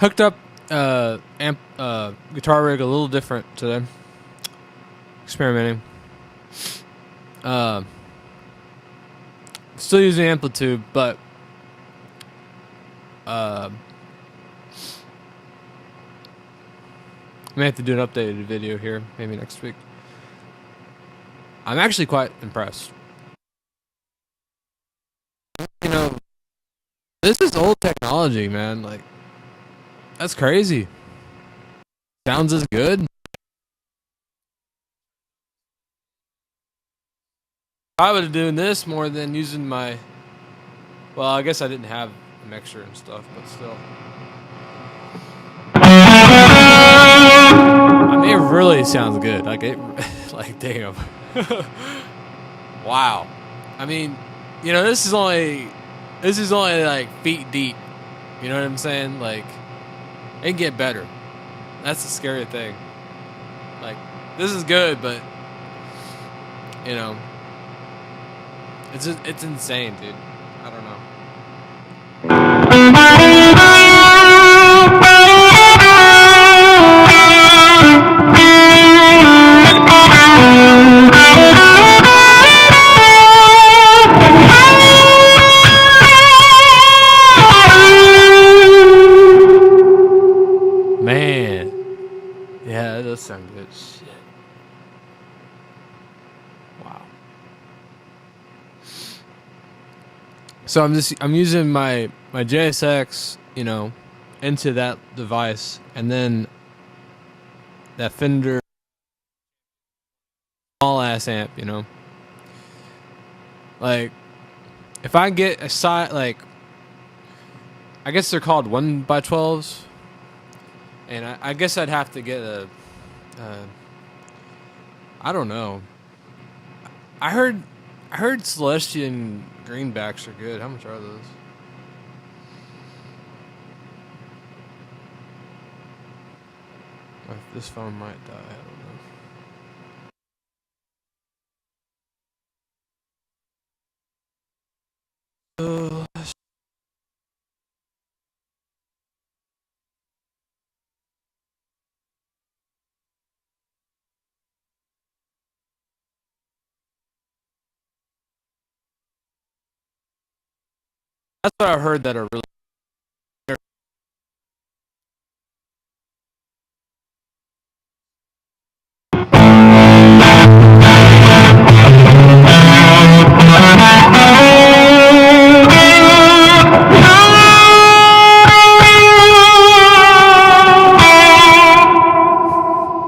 Hooked up guitar rig a little different today. Experimenting. Still using Amplitude, but I may have to do an updated video here, maybe next week. I'm actually quite impressed. You know, this is old technology, man. Like, that's crazy. Sounds as good. I would have doing this more than using my. Well, I guess I didn't have a mixer and stuff, but still. I mean, it really sounds good. Like it, like damn. Wow. I mean, you know, this is only like feet deep. You know what I'm saying? Like, it can get better. That's the scary thing. Like, this is good, but you know, it's insane, dude. I don't know. Man. Yeah, that does sound good. Shit. Wow. So I'm using my JSX, you know, into that device, and then that Fender small ass amp, you know. Like, if I get a side, like, I guess they're called 1x12s, and I guess I'd have to get a I don't know. I heard Celestian greenbacks are good. How much are those? This phone might die. I don't know. That's what I heard that are really.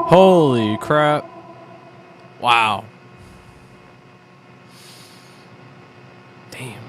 Holy crap. Wow. Damn.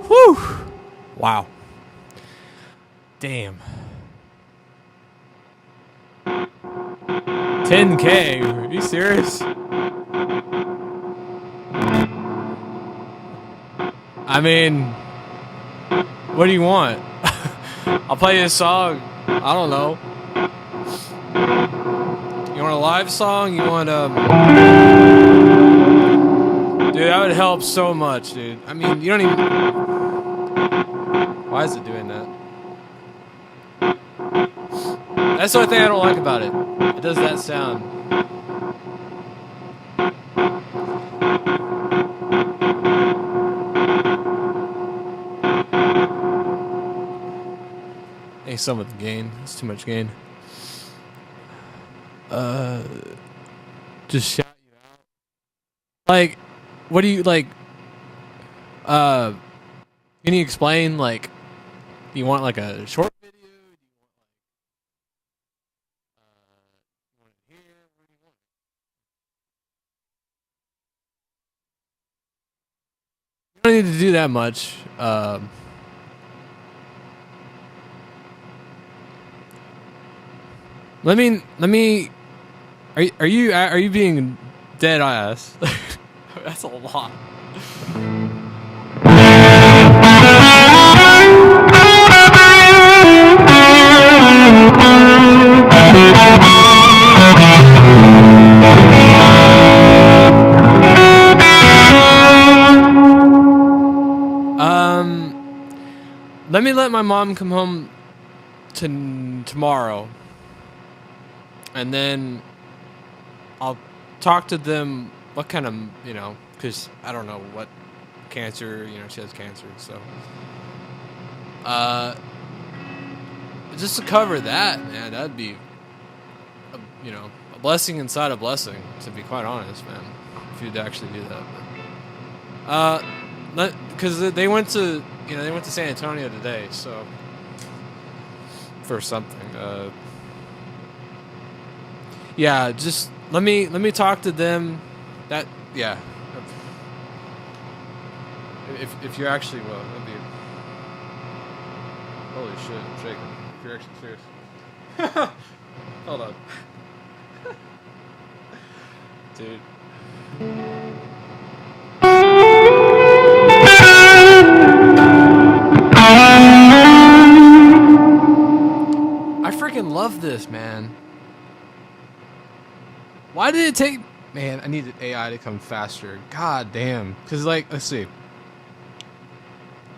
Whew. Wow. Damn. 10K? Are you serious? I mean, what do you want? I'll play you a song. I don't know. You You want a live song? You want dude, that would help so much, dude. I mean, you don't even. Why is it doing that? That's the only thing I don't like about it. It does that sound. Hey, some of the gain. It's too much gain. Just shout you out. Like, what do you like? Can you explain? Like, do you want like a short video? Do you want it here? Where do you want it? You don't need to do that much. Let me. Are you being dead ass? That's a lot. Let me let my mom come home tomorrow, and then I'll talk to them. What kind of, because I don't know what cancer. She has cancer, so just to cover that, man, that'd be a blessing inside a blessing. To be quite honest, man, if you'd actually do that. Because they went to San Antonio today, so for something. Yeah, just let me talk to them. That yeah. If you're actually that'd be. Holy shit, I'm shaking. If you're actually serious. Hold on, dude. I freaking love this, man. Why did it take... Man, I needed AI to come faster. God damn. Because, let's see.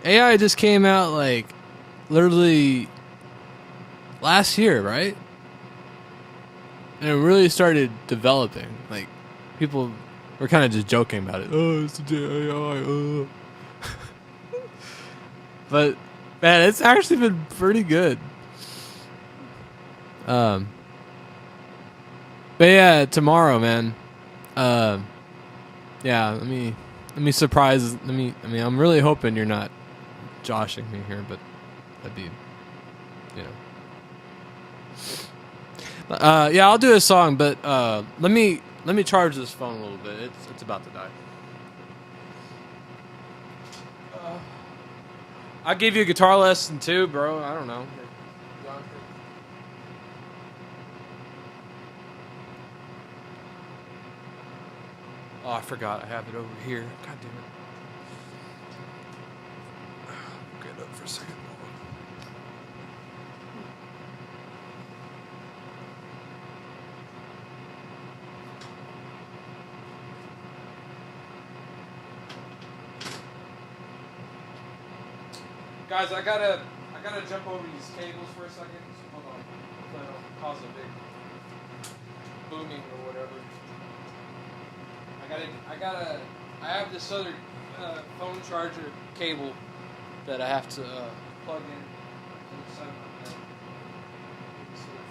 AI just came out, literally last year, right? And it really started developing. People were kind of just joking about it. Oh, it's the AI. But, man, it's actually been pretty good. But yeah, tomorrow, man. Yeah, let me surprise. I'm really hoping you're not joshing me here, but that'd be, yeah, I'll do a song, but let me charge this phone a little bit. It's about to die. I gave you a guitar lesson too, bro. I don't know. Oh, I forgot. I have it over here. God damn it. Get up for a second. Guys, I gotta jump over these cables for a second. So hold on. So I don't cause a big booming or whatever. I have this other phone charger cable that I have to plug in the side of my bed. This other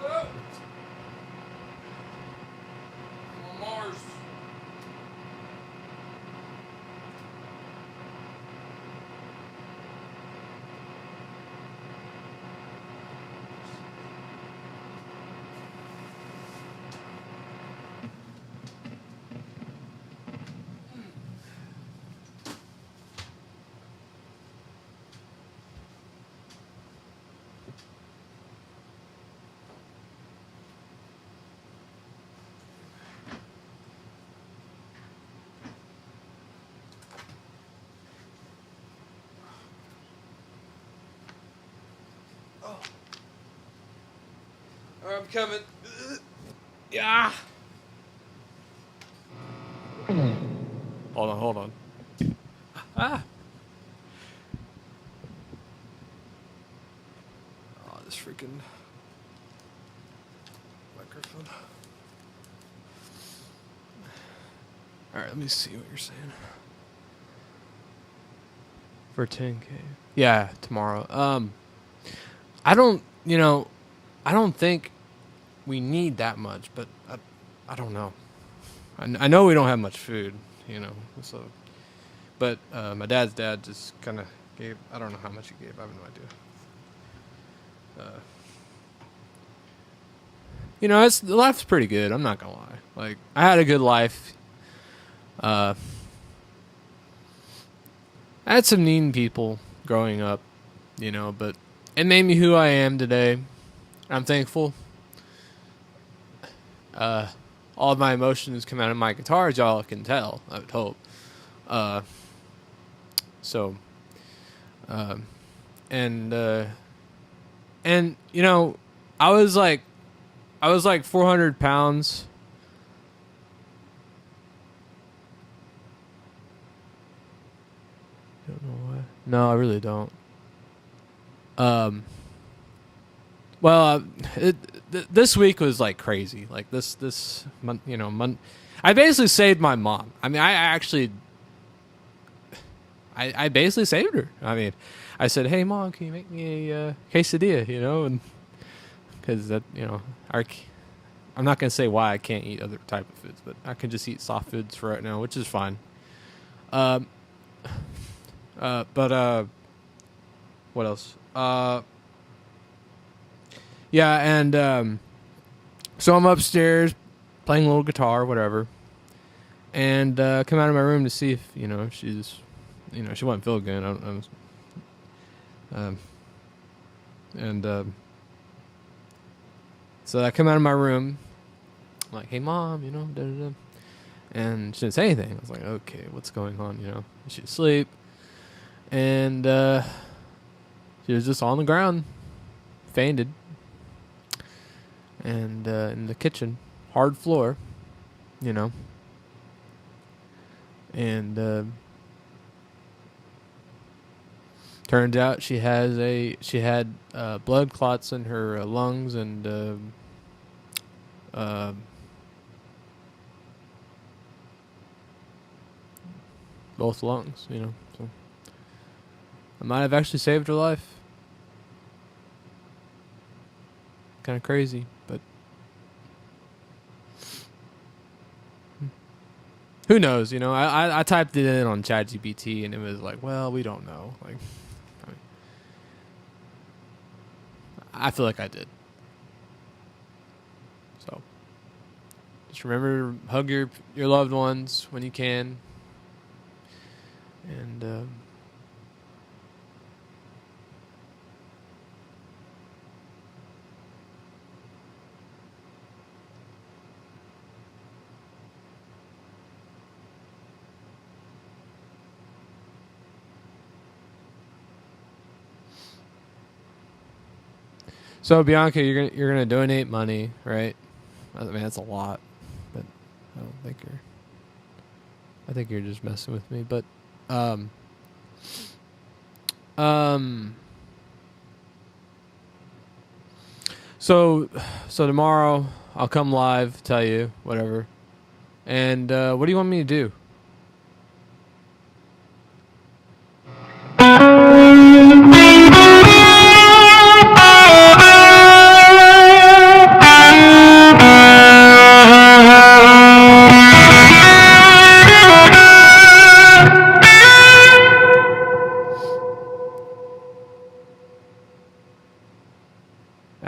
phone. I'm on Mars. Oh. I'm coming. Yeah. Hold on. Ah. Oh, this freaking microphone. All right, let me see what you're saying. For 10K. Yeah, tomorrow. I don't think we need that much, but I don't know. I know we don't have much food, so, but my dad's dad just kind of gave, I don't know how much he gave, I have no idea. Life's pretty good, I'm not gonna lie. Like, I had a good life. I had some mean people growing up, but it made me who I am today. I'm thankful. All of my emotions come out of my guitar, as y'all can tell, I would hope. I was like 400 pounds. Don't know why. No, I really don't. This week was like crazy. Like this month, I basically saved my mom. I mean, I basically saved her. I mean, I said, "Hey, Mom, can you make me a quesadilla?" And because I'm not gonna say why I can't eat other type of foods, but I can just eat soft foods for right now, which is fine. But what else? Yeah, and so I'm upstairs playing a little guitar, whatever, and come out of my room to see if she's, she wasn't feeling good. So I come out of my room, I'm like, "Hey, Mom, da da da," and she didn't say anything. I was like, "Okay, what's going on?" She's asleep, and she was just on the ground, fainted. And in the kitchen, hard floor, and turns out she had blood clots in her lungs and both lungs, so I might have actually saved her life. Kind of crazy, but who knows? I typed it in on ChatGPT and it was like, well, we don't know. Like, I feel like I did. So just remember, hug your loved ones when you can, and so Bianca, you're gonna donate money, right? I mean, that's a lot, but I don't think I think you're just messing with me. But so tomorrow I'll come live, tell you whatever. And what do you want me to do?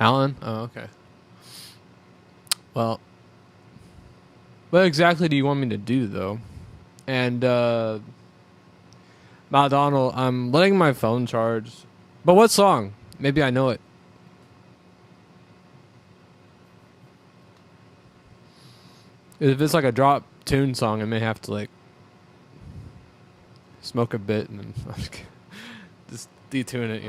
Alan? Oh, okay. Well, what exactly do you want me to do, though? And, Donald, I'm letting my phone charge. But what song? Maybe I know it. If it's like a drop tune song, I may have to, like, smoke a bit and then just detune it,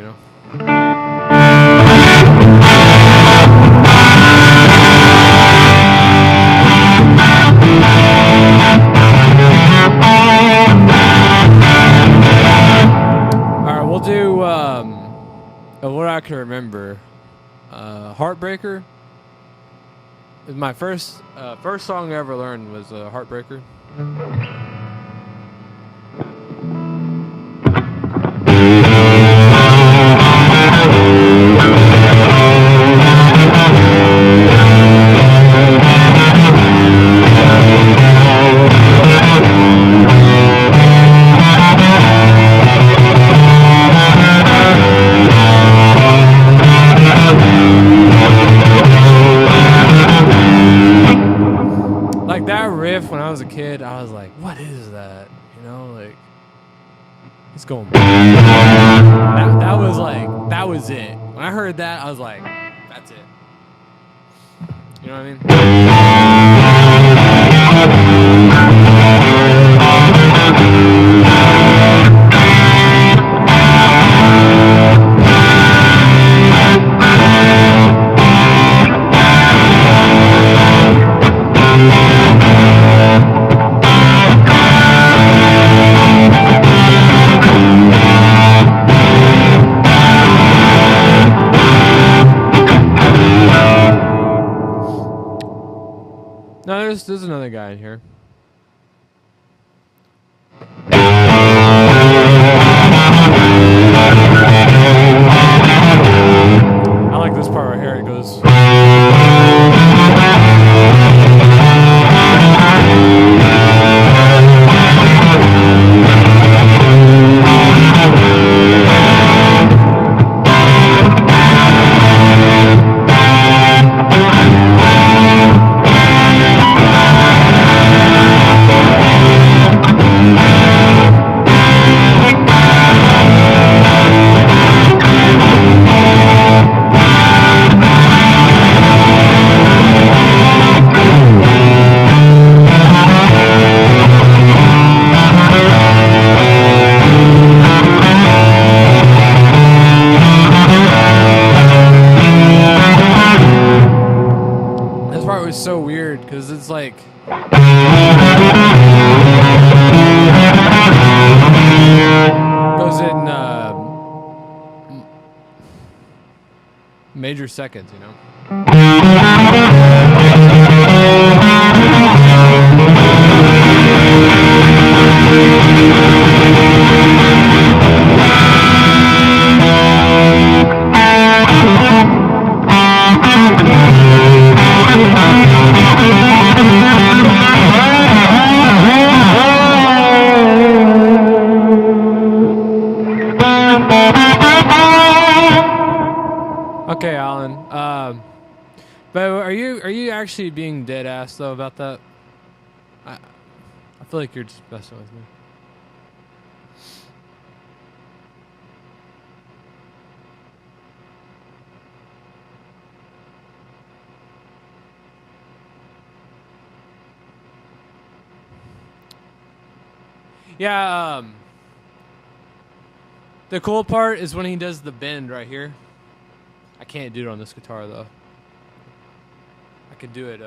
We'll do of what I can remember. Heartbreaker. My first song I ever learned was Heartbreaker. Like that riff when I was a kid, I was like, what is that? You know, like it's going. That was like, that was it. When I heard that, I was like, that's it. You know what I No, there's another guy in here. I like this part right here. It goes. Was so weird because it's like goes in major seconds, you know. Okay, Alan. But are you actually being dead ass though about that? I feel like you're just messing with me. Yeah. The cool part is when he does the bend right here. I can't do it on this guitar though. I could do it.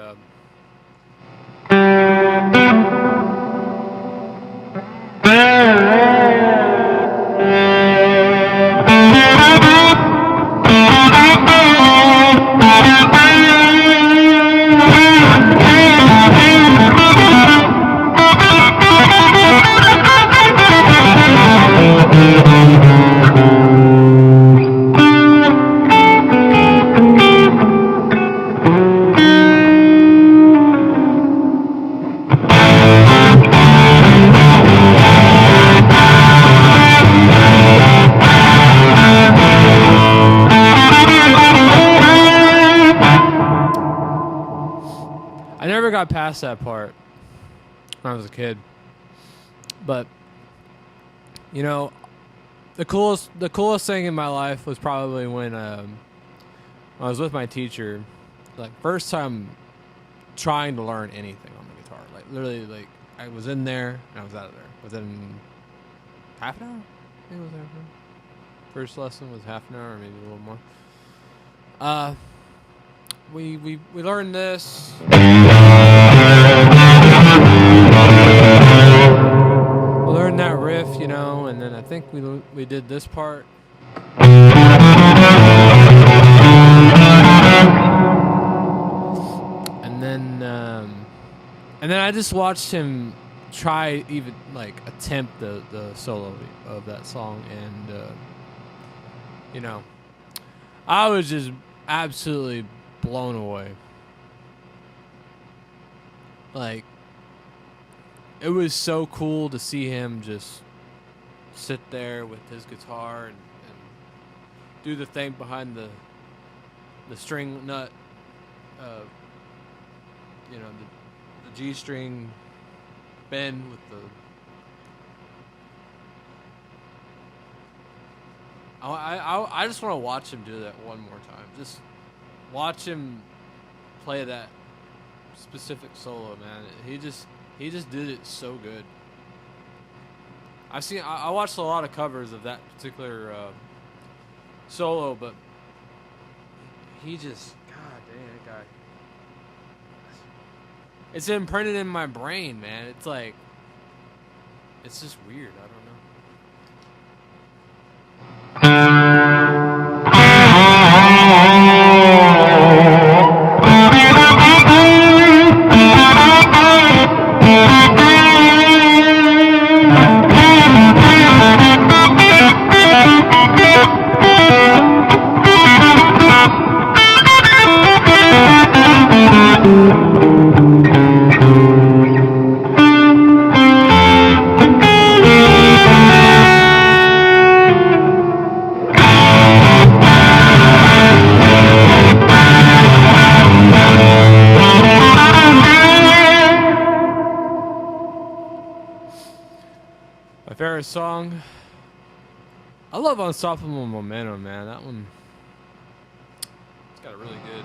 I never got past that part when I was a kid. But you know, the coolest thing in my life was probably when I was with my teacher, like first time trying to learn anything on the guitar. Like literally, like I was in there and I was out of there within half an hour. I think it was half an hour. First lesson was half an hour, or maybe a little more. We learned this. We learned that riff, you know. piano, and then I think we did this part. And then I just watched him try even like attempt the solo of that song, and you know, I was just absolutely blown away. Like, it was so cool to see him just sit there with his guitar and do the thing behind the string nut, you know, the G string bend with the. I just want to watch him do that one more time. Just watch him play that specific solo, man. He just did it so good. I watched a lot of covers of that particular solo, but he just, god dang, that guy. It's imprinted in my brain, man. It's like, it's just weird. I don't know. My favorite song, I love Unstoppable Momentum, man. That one, it's got a really good.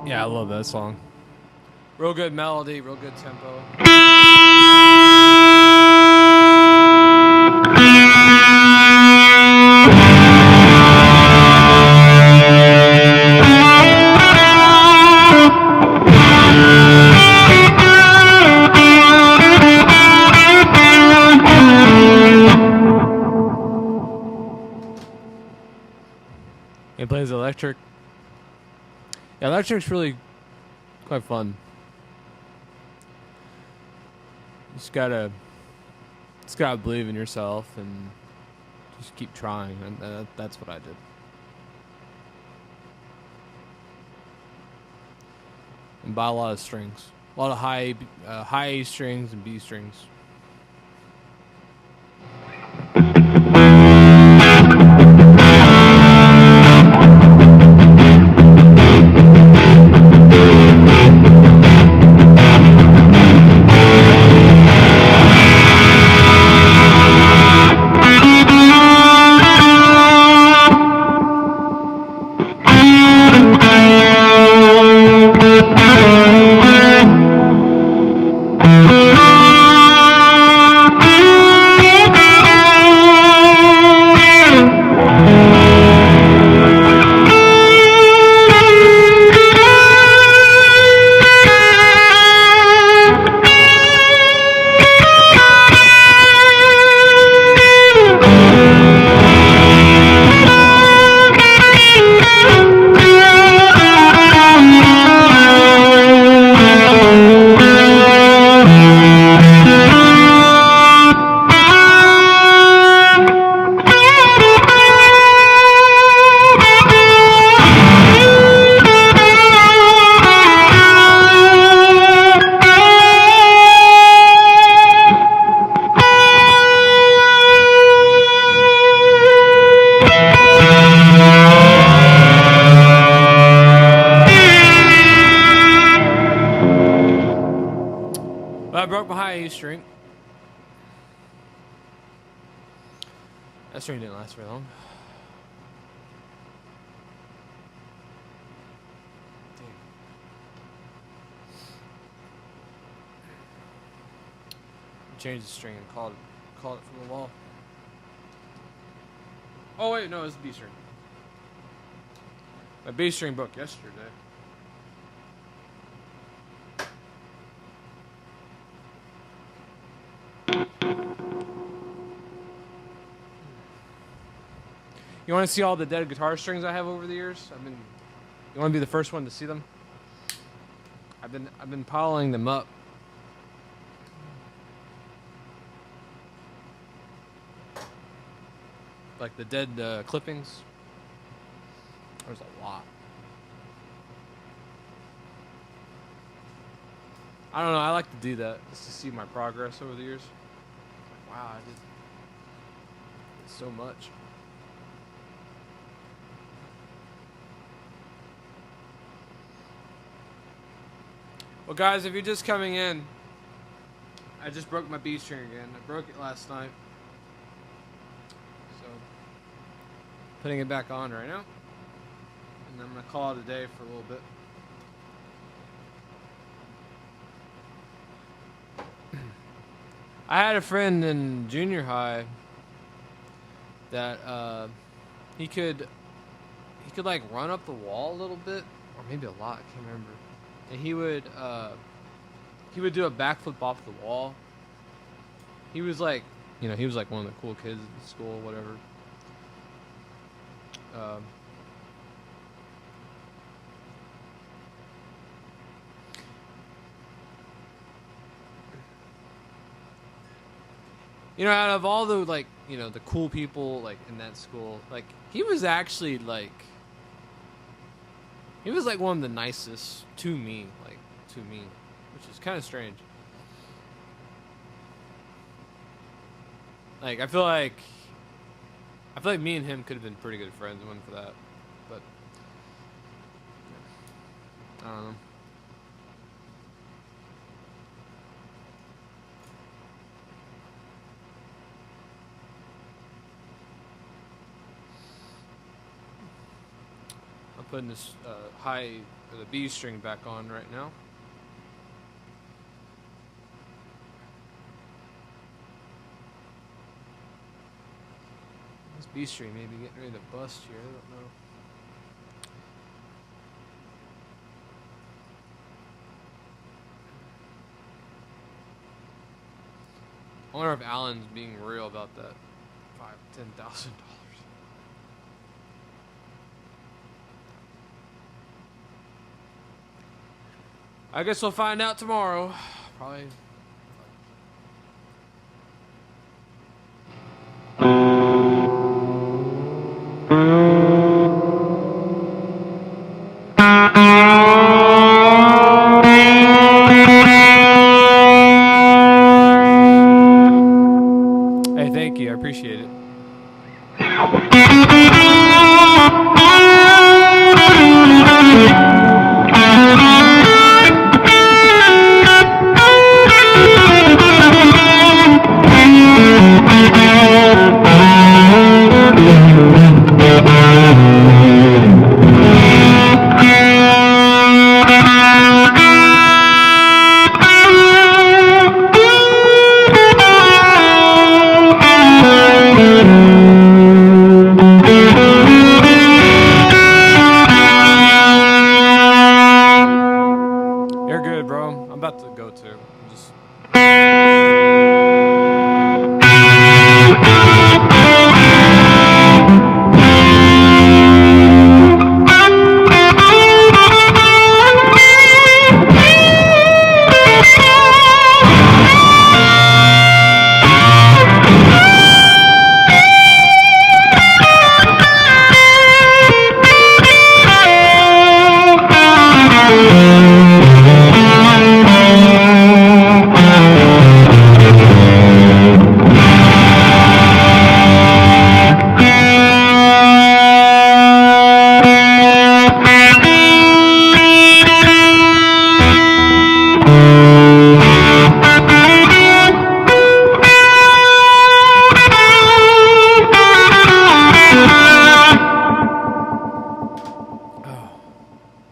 Yeah, I love that song. Real good melody, real good tempo. He plays electric. Yeah, electric's really quite fun. Just gotta believe in yourself and just keep trying, and that's what I did. And buy a lot of strings, a lot of high A strings and B strings. A string. That string didn't last very long. Change the string and call it from the wall. Oh wait, no, it's B string. My B string broke yesterday. You want to see all the dead guitar strings I have over the years? You want to be the first one to see them? I've been piling them up. Like the dead clippings. There's a lot. I don't know. I like to do that just to see my progress over the years. Like, wow, I did so much. Well, guys, if you're just coming in, I just broke my B string again. I broke it last night. Putting it back on right now, and I'm gonna call it a day for a little bit. I had a friend in junior high that he could like run up the wall a little bit, or maybe a lot. I can't remember. And he would do a backflip off the wall. He was like, he was like one of the cool kids at school, whatever. Out of all the the cool people like in that school, like he was actually like one of the nicest to me, which is kind of strange. Like I feel like me and him could have been pretty good friends if it wasn't for that. But I don't know. I'm putting this the B string back on right now. This B string may be getting ready to bust here. I don't know. I wonder if Alan's being real about that $10,000. I guess we'll find out tomorrow. Probably. Hey, thank you. I appreciate it.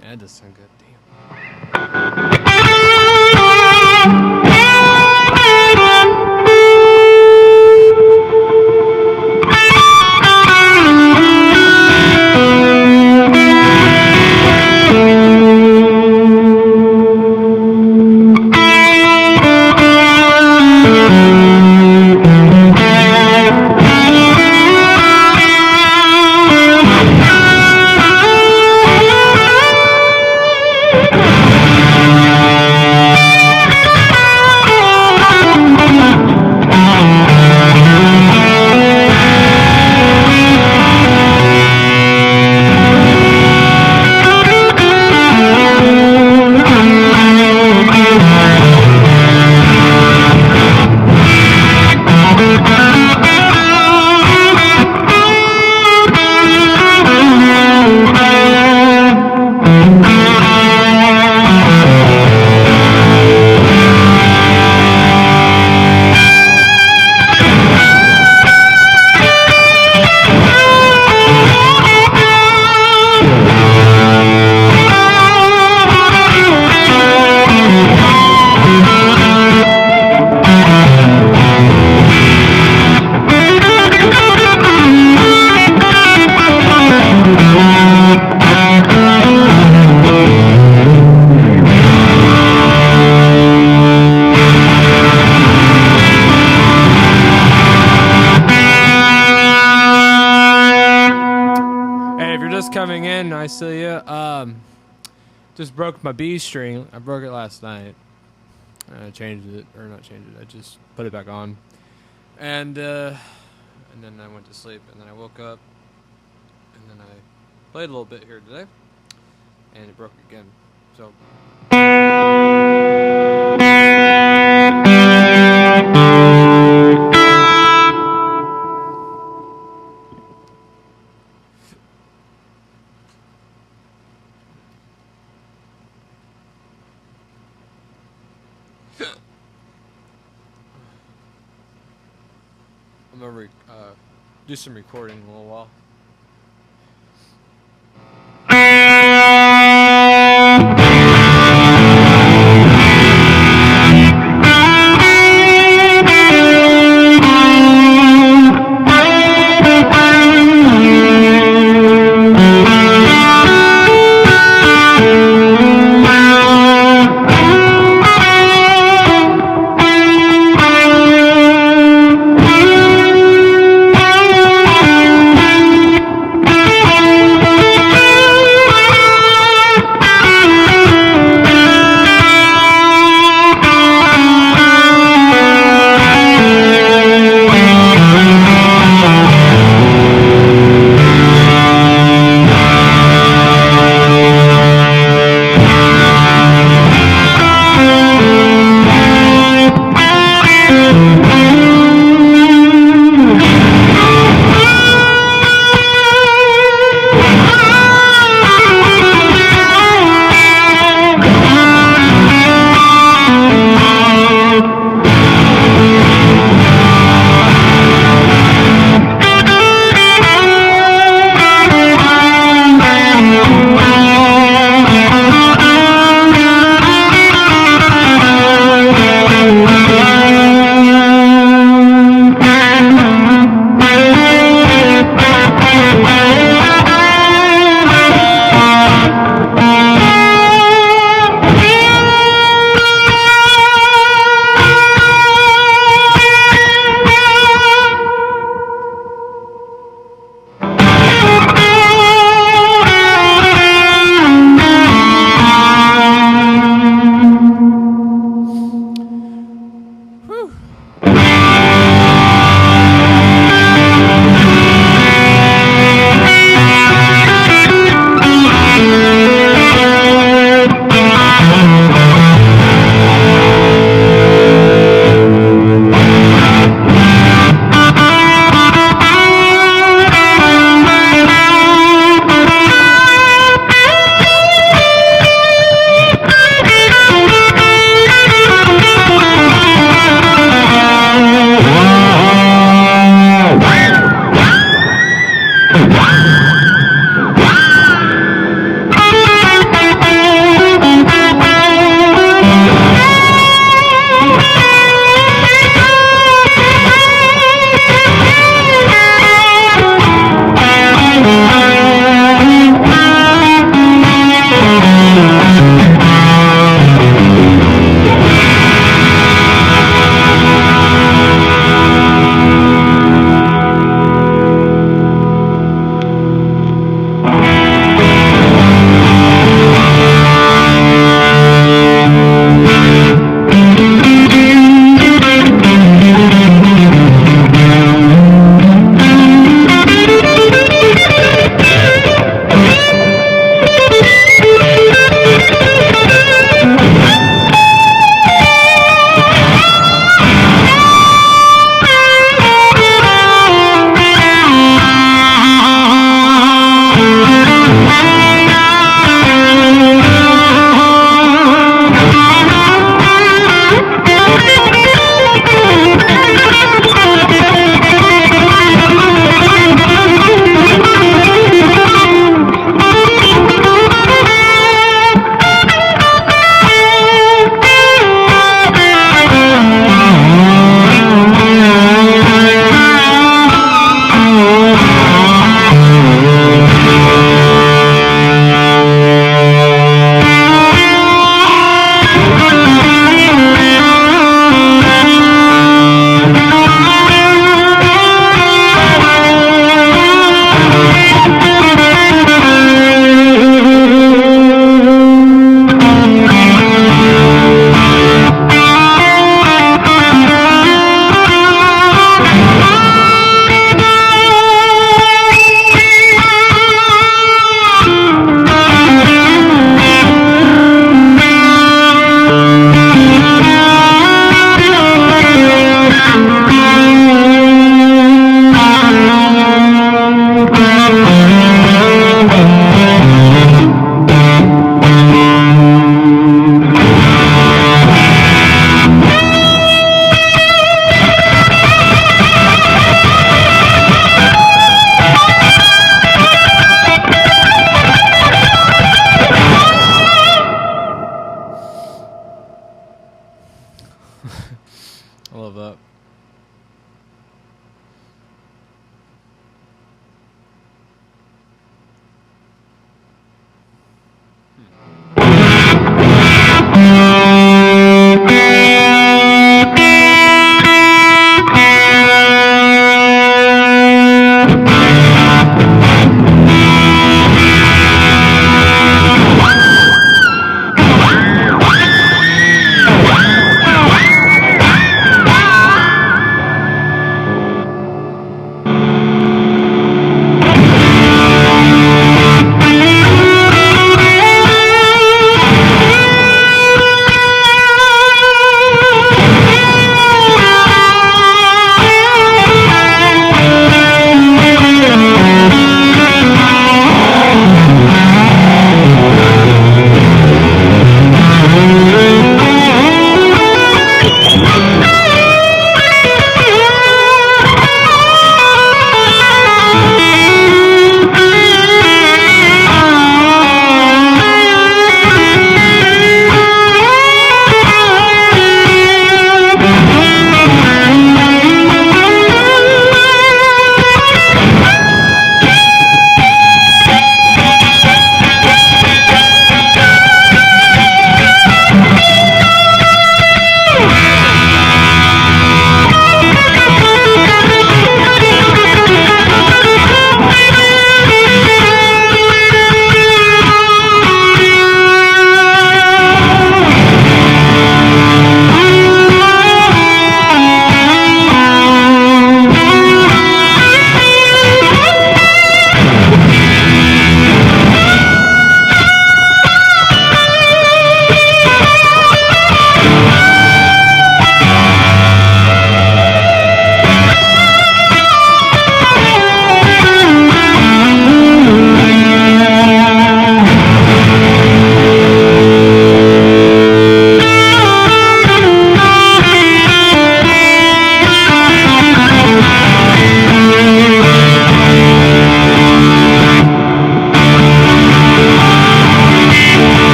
Yeah, that does sound good. Damn. Coming in, I see you. Just broke my B string. I broke it last night. I changed it, or not changed it. I just put it back on, and then I went to sleep, and then I woke up, and then I played a little bit here today, and it broke again. So. I'm gonna do some recording in a little while.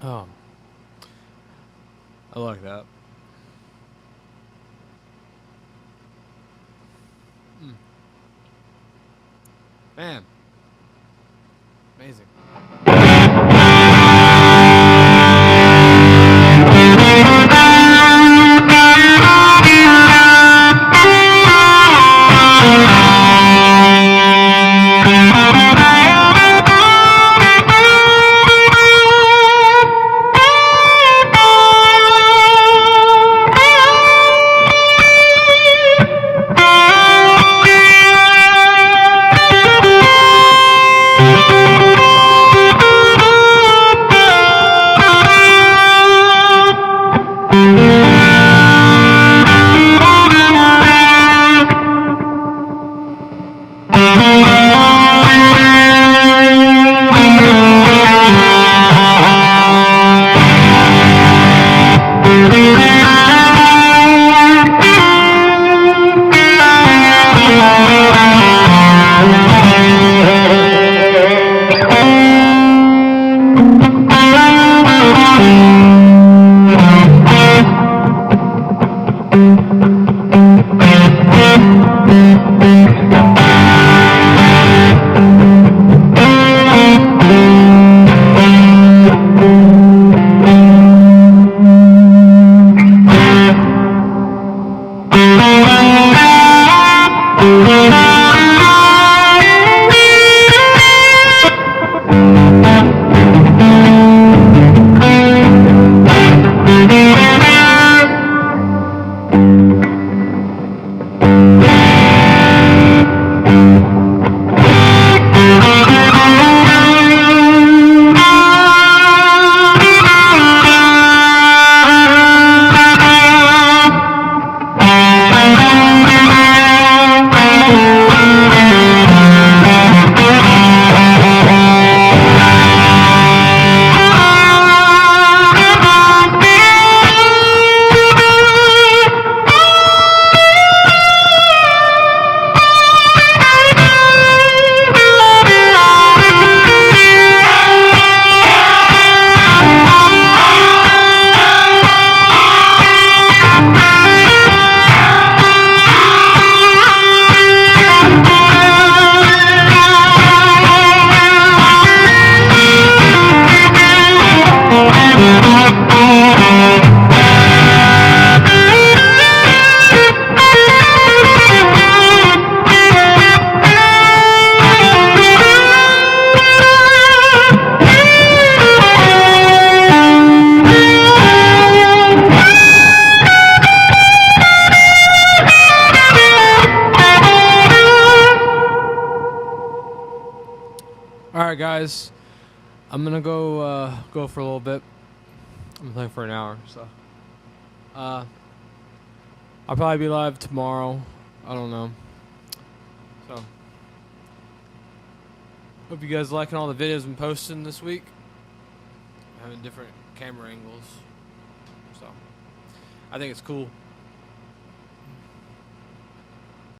Oh, I like that. Mm. Man, amazing. All right, guys. I'm gonna go for a little bit. I'm playing for an hour, so I'll probably be live tomorrow. I don't know. So hope you guys liking all the videos I'm posting this week. I'm having different camera angles, so I think it's cool.